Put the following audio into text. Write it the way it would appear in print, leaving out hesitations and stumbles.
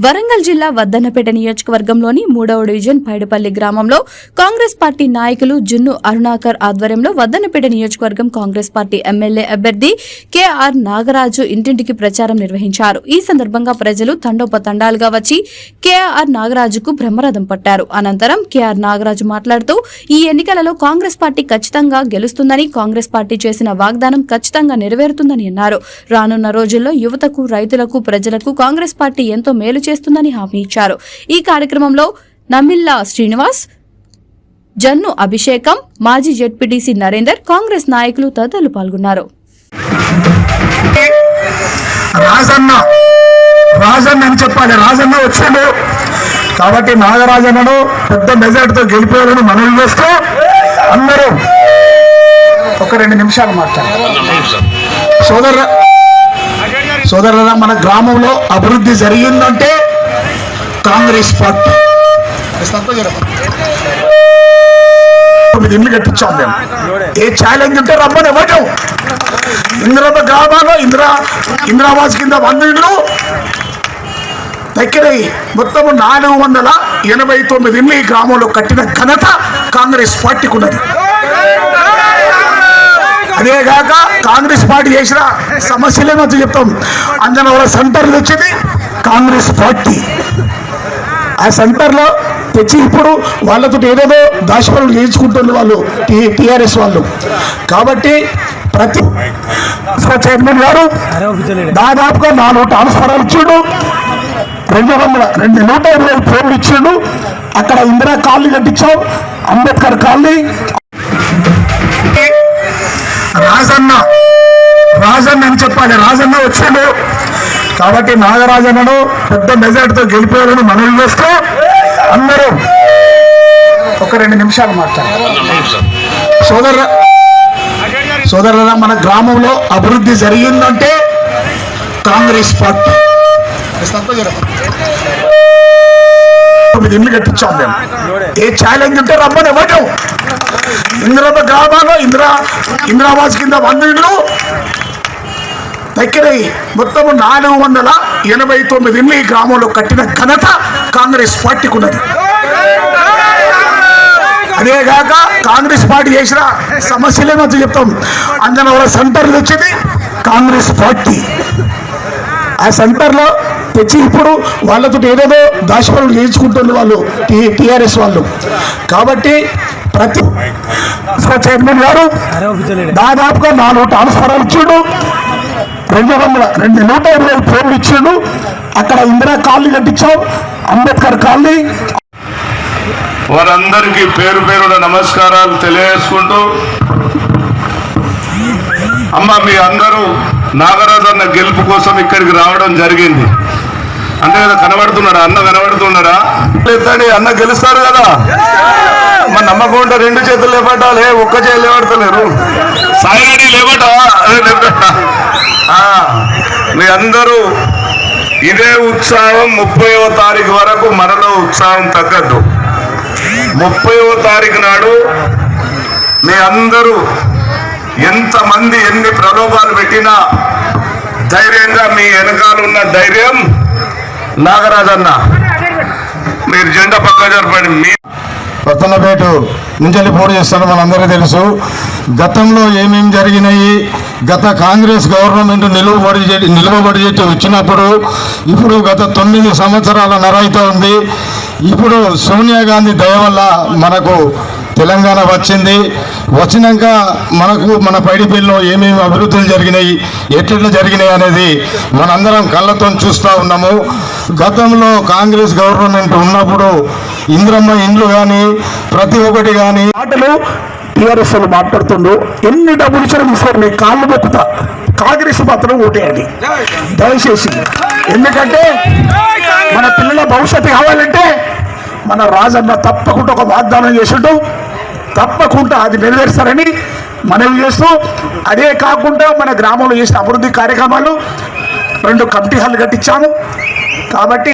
వరంగల్ జిల్లా వద్దన్నపేట నియోజకవర్గంలోని 3వ డివిజన్ పైడిపల్లి గ్రామంలో కాంగ్రెస్ పార్టీ నాయకులు జున్ను అరుణాకర్ ఆధ్వర్యంలో వద్దన్నపేట నియోజకవర్గం కాంగ్రెస్ పార్టీ ఎమ్మెల్యే అభ్యర్థి కెఆర్ నాగరాజు ఇంటింటికి ప్రచారం నిర్వహించారు. ఈ సందర్భంగా ప్రజలు తండోపతండాలుగా వచ్చి కెఆర్ నాగరాజుకు బ్రహ్మరథం పట్టారు. అనంతరం కెఆర్ నాగరాజు మాట్లాడుతూ ఈ ఎన్నికలలో కాంగ్రెస్ పార్టీ ఖచ్చితంగా గెలుస్తుందని, కాంగ్రెస్ పార్టీ చేసిన వాగ్దానం ఖచ్చితంగా నెరవేరుతుందని అన్నారు. రానున్న రోజుల్లో యువతకు, రైతులకు, ప్రజలకు కాంగ్రెస్ పార్టీ ఎంతో మేలు చేస్తుందని హామీ ఇచ్చారు. ఈ కార్యక్రమంలో నమిల్లా శ్రీనివాస్, జన్ను అభిషేకం, మాజీ జెడ్పీటీసీ నరేందర్, కాంగ్రెస్ నాయకులు తదితరులు పాల్గొన్నారు. రాజన్న అని చెప్పాలి. రాజన్న వచ్చాడు కాబట్టి నాగరాజన్నను పెద్ద మెజార్టీతో గెలిపేయాలని మనవి చేస్తూ అందరూ ఒక 2 నిమిషాలు మాట్లాడారు. సోదరుల మన గ్రామంలో అభివృద్ధి జరిగిందంటే కాంగ్రెస్ పార్టీ ఇల్లు కట్టించాం మేము. ఏ ఛాలెంజ్ ఉంటే రమ్మని ఇవ్వడం. ఇంద్రమ్మ గ్రామాల్లో ఇందిరావాస్ కింద 100 ఇళ్ళు దగ్గర మొత్తం 489 ఇళ్ళు ఈ గ్రామంలో కట్టిన ఘనత కాంగ్రెస్ పార్టీకి ఉన్నది. అదేగాక కాంగ్రెస్ పార్టీ చేసిన సమస్యలేమో చెప్తాం. అంజనవరం సెంటర్లు వచ్చింది కాంగ్రెస్ పార్టీ. ఆ సెంటర్లో తెచ్చి ఇప్పుడు వాళ్ళతో ఏదేదో దాశపనులు చేయించుకుంటున్నారు వాళ్ళు టీఆర్ఎస్ వాళ్ళు. కాబట్టి ప్రతి చైర్మన్ గారు దాదాపుగా 4 ట్రాన్స్ఫరాలు ఇచ్చాడు, 220 ఫ్లోర్లు ఇచ్చాడు. అక్కడ ఇందిరా కాలనీ కట్టించాం, అంబేద్కర్ కాలనీ. రాజన్న అని చెప్పాలి. రాజన్న వచ్చాడు కాబట్టి నాగరాజన్నను పెద్ద మెజార్టీతో గెలిపేయాలని మనవి చేస్తూ అందరూ ఒక 2 నిమిషాలు మాట్లాడారు. సోదరుల మన గ్రామంలో అభివృద్ధి జరిగిందంటే కాంగ్రెస్ పార్టీ ఇల్లు కట్టించాం మేము. ఏ ఛాలెంజ్ ఉంటే రమ్మని ఇవ్వడం. ఇంద్రమ్మ గ్రామాల్లో ఇందిరావాస్ కింద 100 ఇళ్ళు దగ్గర మొత్తం 489 ఇళ్ళు ఈ గ్రామంలో కట్టిన ఘనత కాంగ్రెస్ పార్టీకి ఉన్నది. అదేగాక కాంగ్రెస్ పార్టీ చేసిన సమస్యలేమో చెప్తాం. అంజనవరం సెంటర్లు వచ్చింది కాంగ్రెస్ పార్టీ. ఆ సెంటర్లో తెచ్చి ఇప్పుడు వాళ్ళతో ఏదేదో దాశపనులు చేయించుకుంటున్నారు వాళ్ళు టీఆర్ఎస్ వాళ్ళు. కాబట్టి ప్రతి చైర్మన్ గారు దాదాపుగా 4 ట్రాన్స్ఫరాలు ఇచ్చాడు, 220 ఫ్లోర్లు ఇచ్చాడు. అక్కడ ఇందిరా కాలనీ కట్టించాం, అంబేద్కర్ కాలనీ. వారందరికీ పేరు పేరున నమస్కారాలు తెలియజేసుకుంటూ, అమ్మ మీ అందరూ నాగరాజన్న గెలుపు కోసం ఇక్కడికి రావడం జరిగింది. అంటే కదా కనబడుతున్నాడా? అన్న కనబడుతున్నాడా? అన్న గెలుస్తారు కదా. మన నమ్మకం ఉంటే 2 చేతులు లేపట్టాలి, ఒక్క చేతులు లేపడతలేరు. సాయిరెడ్డి లేపటా? మీ అందరూ ఇదే ఉత్సాహం 30వ తారీఖు వరకు మనలో ఉత్సాహం తగ్గద్దు. 30వ తారీఖు నాడు మీ అందరూ ఎంతమంది ఎన్ని ప్రలోభాలు పెట్టినా ధైర్యంగా మీ వెనకాల ఉన్న ధైర్యం నాగరాజన్న. మీరు జెండా పక్క జరపండి. మీ వద్దన్నపేట నుంచి పోటీ చేస్తాను మనందరికీ తెలుసు. గతంలో ఏమేమి జరిగినాయి, గత కాంగ్రెస్ గవర్నమెంట్ నిలువబడి వచ్చినప్పుడు ఇప్పుడు గత 9 సంవత్సరాల నరైతే ఉంది. ఇప్పుడు సోనియా గాంధీ దయ వల్ల మనకు తెలంగాణ వచ్చినాక మన పైడిపల్లిలో ఏమేమి అభివృద్ధులు జరిగినాయి, ఎట్లా జరిగినాయి అనేది మనందరం కళ్ళతో చూస్తూ ఉన్నాము. గతంలో కాంగ్రెస్ గవర్నమెంట్ ఉన్నప్పుడు ఇంద్రమ్మ ఇండ్లు కానీ ప్రతి ఒక్కటి కానీ మాటలు టీఆర్ఎస్ వాళ్ళు మాట్లాడుతుండ్రు. ఎన్ని డబ్బులు ఇచ్చినా తీసుకోండి, మీ కాళ్ళు మొక్కుతా. కాంగ్రెస్ మాత్రం ఓటేయండి దయచేసి. ఎందుకంటే మన పిల్లల భవిష్యత్తు కావాలంటే మన రాజన్న తప్పకుండా ఒక వాగ్దానం చేసిండు, తప్పకుండా అది నెరవేరుస్తారని మనవి చేస్తూ, అదే కాకుండా మన గ్రామంలో చేసిన అభివృద్ధి కార్యక్రమాలు 2 కమిటీ హాల్ కట్టించాము. కాబట్టి